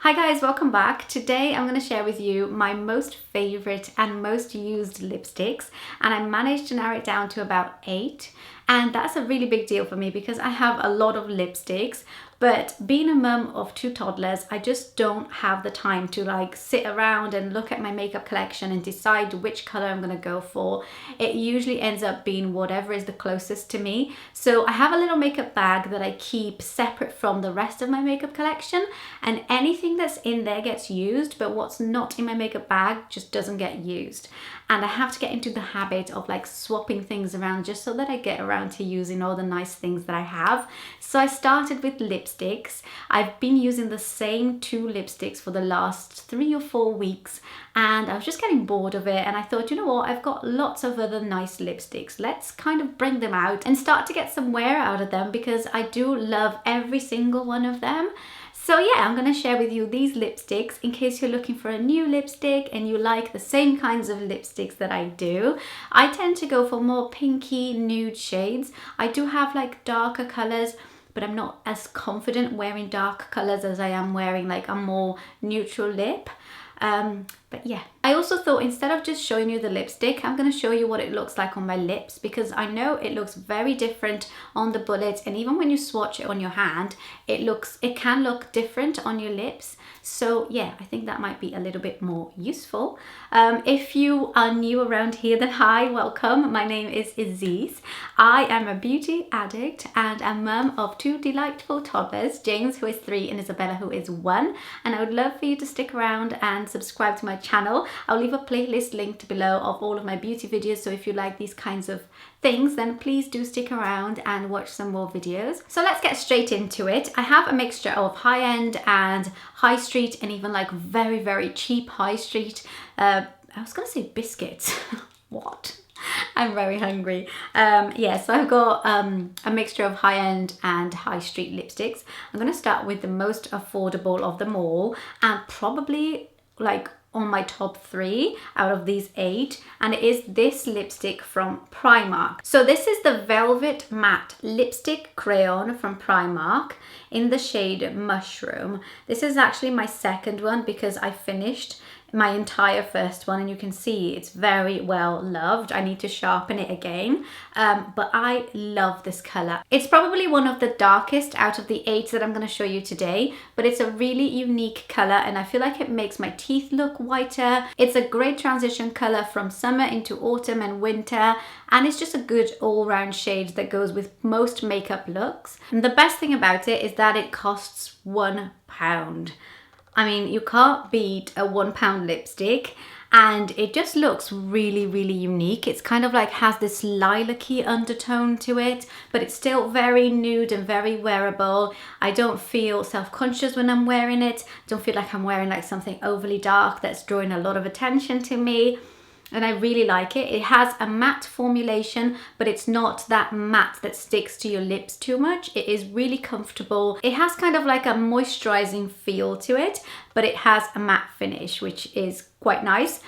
Hi guys, welcome back. Today I'm going to share with you my most favorite and most used lipsticks, and I managed to narrow it down to about 8, and that's a really big deal for me because I have a lot of lipsticks. But being a mum of 2 toddlers, I just don't have the time to like sit around and look at my makeup collection and decide which color I'm going to go for. It usually ends up being whatever is the closest to me. So I have a little makeup bag that I keep separate from the rest of my makeup collection, and anything that's in there gets used, but what's not in my makeup bag just doesn't get used. And I have to get into the habit of like swapping things around just so that I get around to using all the nice things that I have. So I started with lipsticks. I've been using the same 2 lipsticks for the last 3 or 4 weeks, and I was just getting bored of it, and I thought, you know what, I've got lots of other nice lipsticks. Let's kind of bring them out and start to get some wear out of them because I do love every single one of them. So yeah, I'm going to share with you these lipsticks in case you're looking for a new lipstick and you like the same kinds of lipsticks that I do. I tend to go for more pinky nude shades. I do have like darker colors, but I'm not as confident wearing dark colors as I am wearing like a more neutral lip. But yeah, I also thought instead of just showing you the lipstick, I'm going to show you what it looks like on my lips, because I know it looks very different on the bullet, and even when you swatch it on your hand, it can look different on your lips. So yeah, I think that might be a little bit more useful. If you are new around here, then hi, welcome. My name is Ysis. I am a beauty addict and a mum of 2 delightful toddlers, James, who is 3, and Isabella, who is 1. And I would love for you to stick around and subscribe to my channel. I'll leave a playlist linked below of all of my beauty videos, so if you like these kinds of things, then please do stick around and watch some more videos. So let's get straight into it. I have a mixture of high-end and high street, and even like very, very cheap high street. I was gonna say biscuits. What? I'm very hungry. Yeah, so I've got a mixture of high-end and high street lipsticks. I'm gonna start with the most affordable of them all, and probably like on my top 3 out of these 8, and it is this lipstick from Primark. So this is the Velvet Matte Lipstick Crayon from Primark in the shade Mushroom. This is actually my second one because I finished my entire first one, and you can see it's very well loved. I need to sharpen it again, but I love this color. It's probably one of the darkest out of the 8 that I'm going to show you today, but it's a really unique color, and I feel like it makes my teeth look whiter. It's a great transition color from summer into autumn and winter, and it's just a good all-round shade that goes with most makeup looks. And the best thing about it is that it costs £1. I mean, you can't beat a £1 lipstick, and it just looks really, really unique. It's kind of like has this lilac-y undertone to it, but it's still very nude and very wearable. I don't feel self-conscious when I'm wearing it. I don't feel like I'm wearing like something overly dark that's drawing a lot of attention to me. And I really like it. It has a matte formulation, but it's not that matte that sticks to your lips too much. It is really comfortable. It has kind of like a moisturizing feel to it, but it has a matte finish, which is quite nice.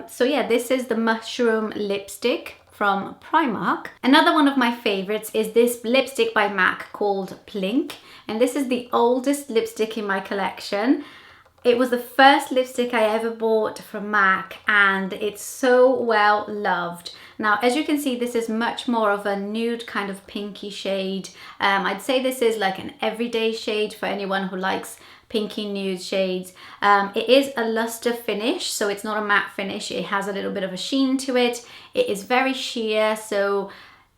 So yeah, this is the Mushroom lipstick from Primark. Another one of my favorites is this lipstick by MAC called Plink, and this is the oldest lipstick in my collection. It was the first lipstick I ever bought from MAC, and it's so well loved. Now, as you can see, this is much more of a nude kind of pinky shade. I'd say this is like an everyday shade for anyone who likes pinky nude shades. It is a luster finish, so it's not a matte finish. It has a little bit of a sheen to it. It is very sheer, so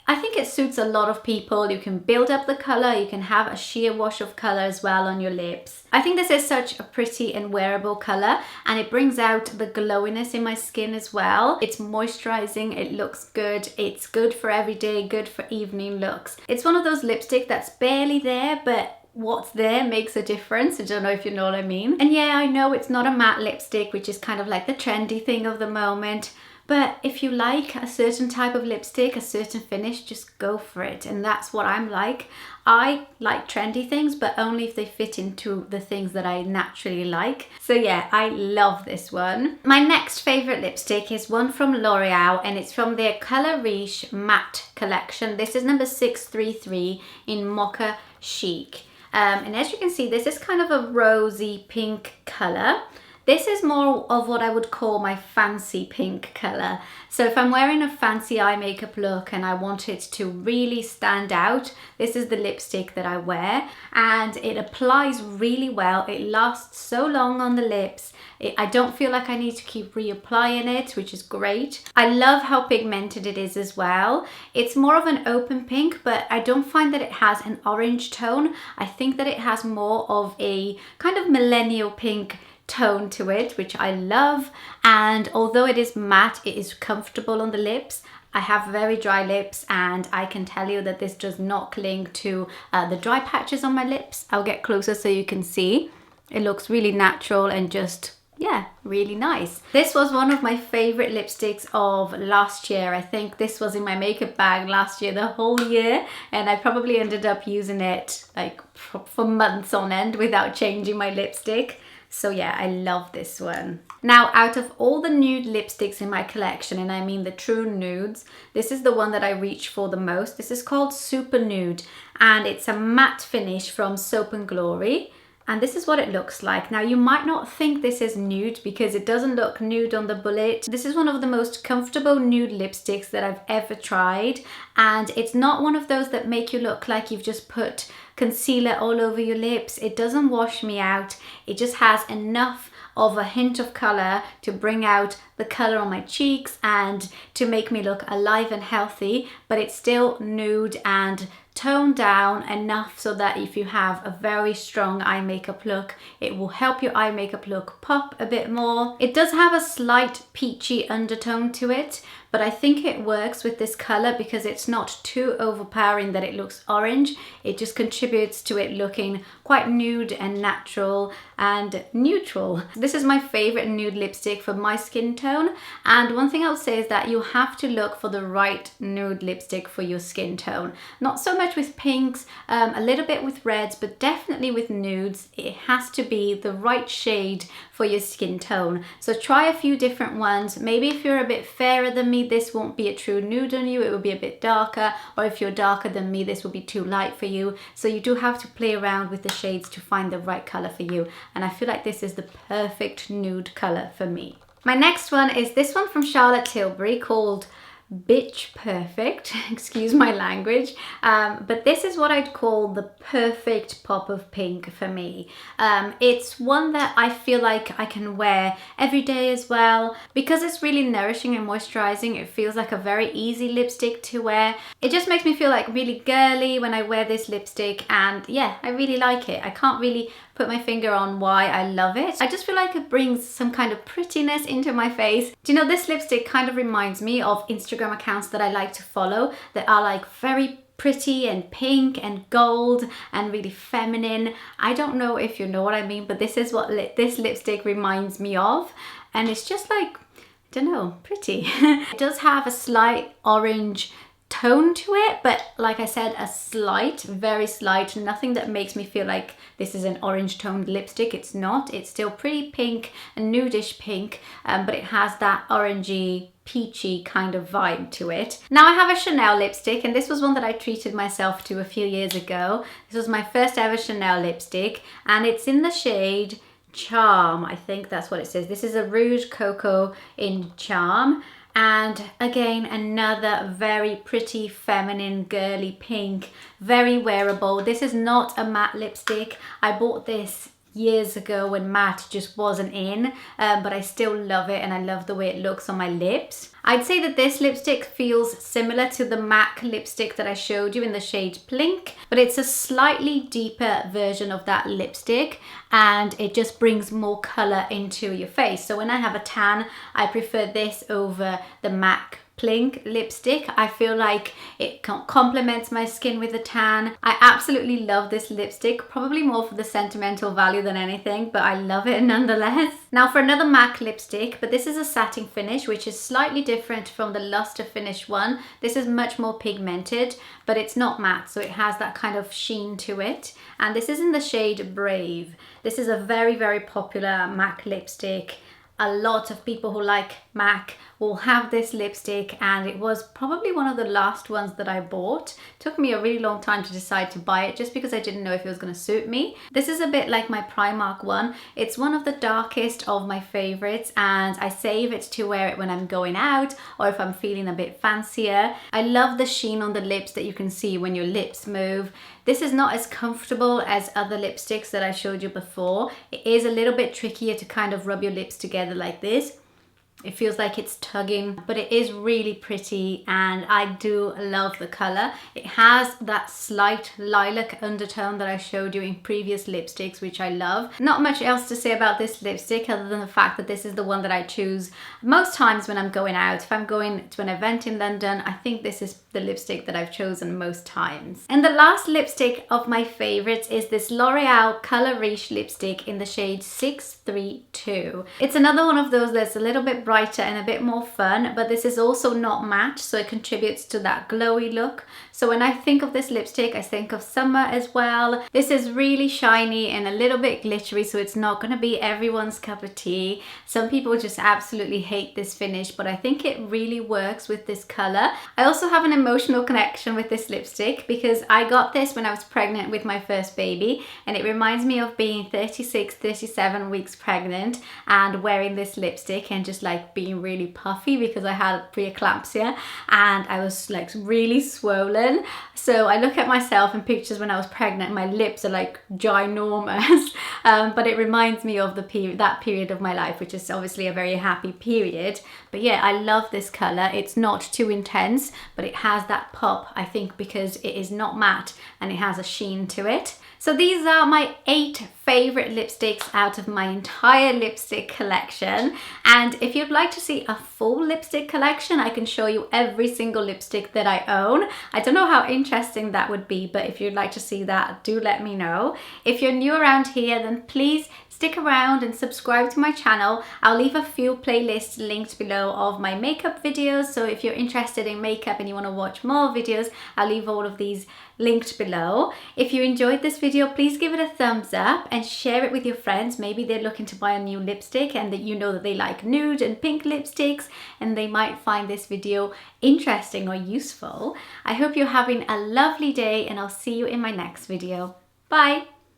I think it suits a lot of people. You can build up the color, you can have a sheer wash of color as well on your lips. I think this is such a pretty and wearable color, and it brings out the glowiness in my skin as well. It's moisturizing, it looks good, it's good for everyday, good for evening looks. It's one of those lipsticks that's barely there, but what's there makes a difference. I don't know if you know what I mean. And yeah, I know it's not a matte lipstick, which is kind of like the trendy thing of the moment. But if you like a certain type of lipstick, a certain finish, just go for it. And that's what I'm like. I like trendy things, but only if they fit into the things that I naturally like. So yeah, I love this one. My next favorite lipstick is one from L'Oreal, and it's from their Color Riche Matte collection. This is number 633 in Moka Chic. And as you can see, this is kind of a rosy pink color. This is more of what I would call my fancy pink color. So if I'm wearing a fancy eye makeup look and I want it to really stand out, this is the lipstick that I wear, and it applies really well. It lasts so long on the lips. I don't feel like I need to keep reapplying it, which is great. I love how pigmented it is as well. It's more of an open pink, but I don't find that it has an orange tone. I think that it has more of a kind of millennial pink tone to it, which I love. And although it is matte, it is comfortable on the lips. I have very dry lips, and I can tell you that this does not cling to the dry patches on my lips. I'll get closer so you can see. It looks really natural and just, yeah, really nice. This was one of my favorite lipsticks of last year. I think this was in my makeup bag last year, the whole year, and I probably ended up using it like for months on end without changing my lipstick. So yeah, I love this one. Now, out of all the nude lipsticks in my collection, and I mean the true nudes, this is the one that I reach for the most. This is called Super Nude, and it's a matte finish from Soap & Glory. And this is what it looks like. Now, you might not think this is nude because it doesn't look nude on the bullet. This is one of the most comfortable nude lipsticks that I've ever tried. And it's not one of those that make you look like you've just put concealer all over your lips. It doesn't wash me out. It just has enough of a hint of color to bring out the color on my cheeks and to make me look alive and healthy, but it's still nude and toned down enough so that if you have a very strong eye makeup look, it will help your eye makeup look pop a bit more. It does have a slight peachy undertone to it, but I think it works with this color because it's not too overpowering that it looks orange. It just contributes to it looking quite nude and natural and neutral. This is my favorite nude lipstick for my skin tone, and one thing I would say is that you have to look for the right nude lipstick for your skin tone. Not so much with pinks, a little bit with reds, but definitely with nudes. It has to be the right shade for your skin tone. So try a few different ones. Maybe if you're a bit fairer than me, this won't be a true nude on you, it will be a bit darker, or if you're darker than me, this will be too light for you. So you do have to play around with the shades to find the right color for you, and I feel like this is the perfect nude color for me. My next one is this one from Charlotte Tilbury called Bitch Perfect, excuse my language, but this is what I'd call the perfect pop of pink for me. It's one that I feel like I can wear every day as well because it's really nourishing and moisturizing. It feels like a very easy lipstick to wear. It just makes me feel like really girly when I wear this lipstick, and yeah, I really like it. I can't really put my finger on why I love it. I just feel like it brings some kind of prettiness into my face. Do you know, this lipstick kind of reminds me of Instagram accounts that I like to follow that are like very pretty and pink and gold and really feminine. I don't know if you know what I mean, but this is what this lipstick reminds me of, and it's just like, I don't know, pretty. It does have a slight orange tone to it, but like I said, a slight, very slight, nothing that makes me feel like this is an orange toned lipstick. It's not. It's still pretty pink, a nudish pink, but it has that orangey, peachy kind of vibe to it. Now I have a Chanel lipstick, and this was one that I treated myself to a few years ago. This was my first ever Chanel lipstick, and it's in the shade Charme. I think that's what it says. This is a Rouge Coco in Charme. And again, another very pretty, feminine, girly pink, very wearable. This is not a matte lipstick. I bought this years ago when matte just wasn't in, but I still love it, and I love the way it looks on my lips. I'd say that this lipstick feels similar to the MAC lipstick that I showed you in the shade Plink, but it's a slightly deeper version of that lipstick, and it just brings more color into your face. So when I have a tan, I prefer this over the MAC Plink lipstick. I feel like it complements my skin with a tan. I absolutely love this lipstick, probably more for the sentimental value than anything, but I love it nonetheless. Now for another MAC lipstick, but this is a satin finish, which is slightly different from the Lustre finish one. This is much more pigmented, but it's not matte, so it has that kind of sheen to it. And this is in the shade Brave. This is a very, very popular MAC lipstick. a lot of people who like MAC will have this lipstick, and it was probably one of the last ones that I bought. It took me a really long time to decide to buy it just because I didn't know if it was going to suit me. This is a bit like my Primark one. It's one of the darkest of my favorites, and I save it to wear it when I'm going out or if I'm feeling a bit fancier. I love the sheen on the lips that you can see when your lips move. This is not as comfortable as other lipsticks that I showed you before. It is a little bit trickier to kind of rub your lips together like this. It feels like it's tugging, but it is really pretty, and I do love the color. It has that slight lilac undertone that I showed you in previous lipsticks, which I love. Not much else to say about this lipstick other than the fact that this is the one that I choose most times when I'm going out. If I'm going to an event in London, I think this is the lipstick that I've chosen most times. And the last lipstick of my favorites is this L'Oreal Color Riche lipstick in the shade 632. It's another one of those that's a little bit brighter and a bit more fun, but this is also not matte, so it contributes to that glowy look. So when I think of this lipstick, I think of summer as well. This is really shiny and a little bit glittery, so it's not going to be everyone's cup of tea. Some people just absolutely hate this finish, but I think it really works with this color. I also have an emotional connection with this lipstick because I got this when I was pregnant with my first baby, and it reminds me of being 36, 37 weeks pregnant and wearing this lipstick and just like being really puffy because I had preeclampsia and I was like really swollen. So I look at myself in pictures when I was pregnant, my lips are like ginormous, but it reminds me of that period of my life, which is obviously a very happy period. But yeah, I love this color. It's not too intense, but it has that pop, I think, because it is not matte and it has a sheen to it. So these are my 8 favorite lipsticks out of my entire lipstick collection. And if you'd like to see a full lipstick collection, I can show you every single lipstick that I own. I don't know how interesting that would be, but if you'd like to see that, do let me know. If you're new around here, then please stick around and subscribe to my channel. I'll leave a few playlists linked below of my makeup videos. So if you're interested in makeup and you want to watch more videos, I'll leave all of these linked below. If you enjoyed this video, please give it a thumbs up and share it with your friends. Maybe they're looking to buy a new lipstick and that you know that they like nude and pink lipsticks and they might find this video interesting or useful. I hope you're having a lovely day and I'll see you in my next video. Bye!